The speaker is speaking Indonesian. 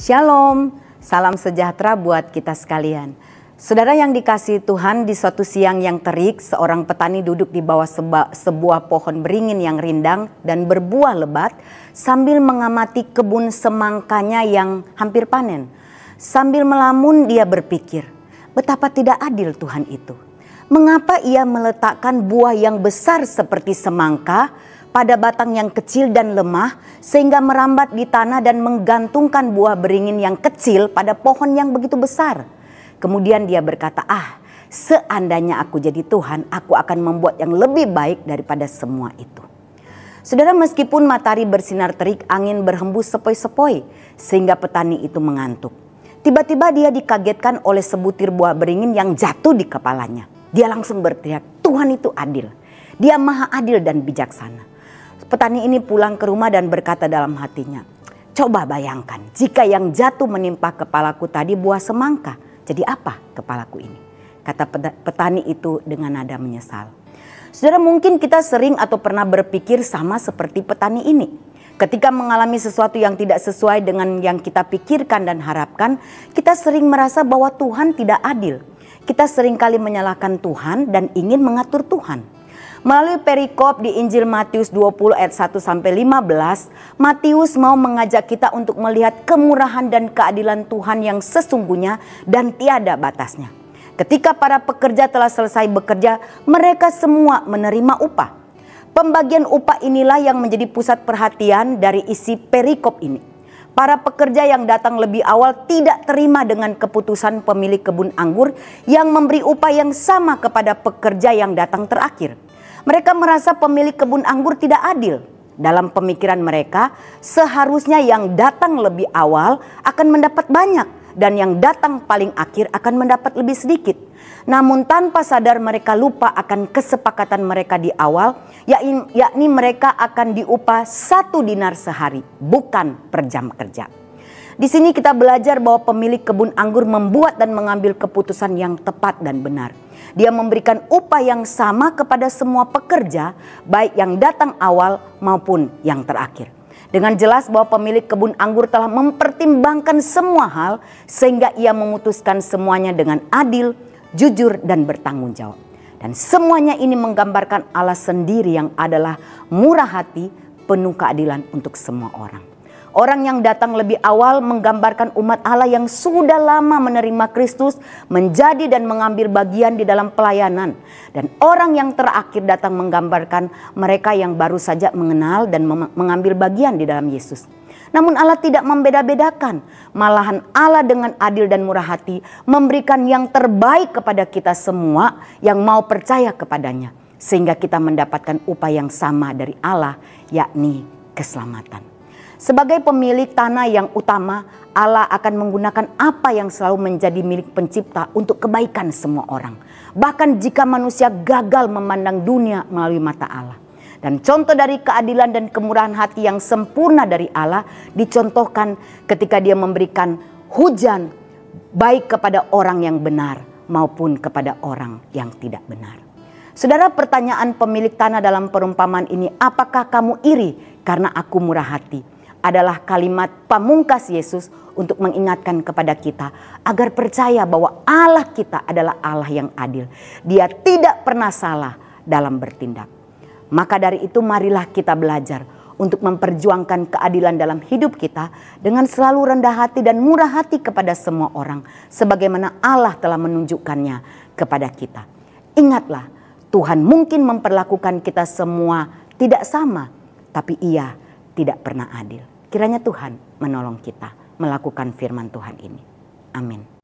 Shalom, salam sejahtera buat kita sekalian. Saudara yang dikasihi Tuhan, di suatu siang yang terik, seorang petani duduk di bawah sebuah pohon beringin yang rindang dan berbuah lebat sambil mengamati kebun semangkanya yang hampir panen. Sambil melamun dia berpikir, betapa tidak adil Tuhan itu. Mengapa ia meletakkan buah yang besar seperti semangka pada batang yang kecil dan lemah sehingga merambat di tanah dan menggantungkan buah beringin yang kecil pada pohon yang begitu besar. Kemudian dia berkata, seandainya aku jadi Tuhan, aku akan membuat yang lebih baik daripada semua itu. Saudara, meskipun matahari bersinar terik, angin berhembus sepoi-sepoi sehingga petani itu mengantuk. Tiba-tiba dia dikagetkan oleh sebutir buah beringin yang jatuh di kepalanya. Dia langsung berteriak, Tuhan itu adil. Dia maha adil dan bijaksana. Petani ini pulang ke rumah dan berkata dalam hatinya, coba bayangkan jika yang jatuh menimpa kepalaku tadi buah semangka, jadi apa kepalaku ini? Kata petani itu dengan nada menyesal. Saudara, mungkin kita sering atau pernah berpikir sama seperti petani ini. Ketika mengalami sesuatu yang tidak sesuai dengan yang kita pikirkan dan harapkan, kita sering merasa bahwa Tuhan tidak adil. Kita seringkali menyalahkan Tuhan dan ingin mengatur Tuhan. Melalui perikop di Injil Matius 20 ayat 1-15, Matius mau mengajak kita untuk melihat kemurahan dan keadilan Tuhan yang sesungguhnya dan tiada batasnya. Ketika para pekerja telah selesai bekerja, mereka semua menerima upah. Pembagian upah inilah yang menjadi pusat perhatian dari isi perikop ini. Para pekerja yang datang lebih awal tidak terima dengan keputusan pemilik kebun anggur yang memberi upah yang sama kepada pekerja yang datang terakhir. Mereka merasa pemilik kebun anggur tidak adil. Dalam pemikiran mereka, seharusnya yang datang lebih awal akan mendapat banyak dan yang datang paling akhir akan mendapat lebih sedikit. Namun tanpa sadar mereka lupa akan kesepakatan mereka di awal, yakni mereka akan diupah 1 dinar sehari, bukan per jam kerja. Di sini kita belajar bahwa pemilik kebun anggur membuat dan mengambil keputusan yang tepat dan benar. Dia memberikan upah yang sama kepada semua pekerja, baik yang datang awal maupun yang terakhir. Dengan jelas bahwa pemilik kebun anggur telah mempertimbangkan semua hal sehingga ia memutuskan semuanya dengan adil, jujur dan bertanggung jawab. Dan semuanya ini menggambarkan Allah sendiri yang adalah murah hati, penuh keadilan untuk semua orang. Orang yang datang lebih awal menggambarkan umat Allah yang sudah lama menerima Kristus, menjadi dan mengambil bagian di dalam pelayanan. Dan orang yang terakhir datang menggambarkan mereka yang baru saja mengenal dan mengambil bagian di dalam Yesus. Namun Allah tidak membeda-bedakan. Malahan Allah dengan adil dan murah hati memberikan yang terbaik kepada kita semua yang mau percaya kepadanya. Sehingga kita mendapatkan upah yang sama dari Allah, yakni keselamatan. Sebagai pemilik tanah yang utama, Allah akan menggunakan apa yang selalu menjadi milik pencipta untuk kebaikan semua orang. Bahkan jika manusia gagal memandang dunia melalui mata Allah. Dan contoh dari keadilan dan kemurahan hati yang sempurna dari Allah dicontohkan ketika Dia memberikan hujan baik kepada orang yang benar maupun kepada orang yang tidak benar. Saudara, pertanyaan pemilik tanah dalam perumpamaan ini, apakah kamu iri karena aku murah hati? Adalah kalimat pamungkas Yesus untuk mengingatkan kepada kita agar percaya bahwa Allah kita adalah Allah yang adil. Dia tidak pernah salah dalam bertindak. Maka dari itu marilah kita belajar untuk memperjuangkan keadilan dalam hidup kita dengan selalu rendah hati dan murah hati kepada semua orang sebagaimana Allah telah menunjukkannya kepada kita. Ingatlah, Tuhan mungkin memperlakukan kita semua tidak sama, tapi Ia tidak pernah adil. Kiranya Tuhan menolong kita melakukan firman Tuhan ini. Amin.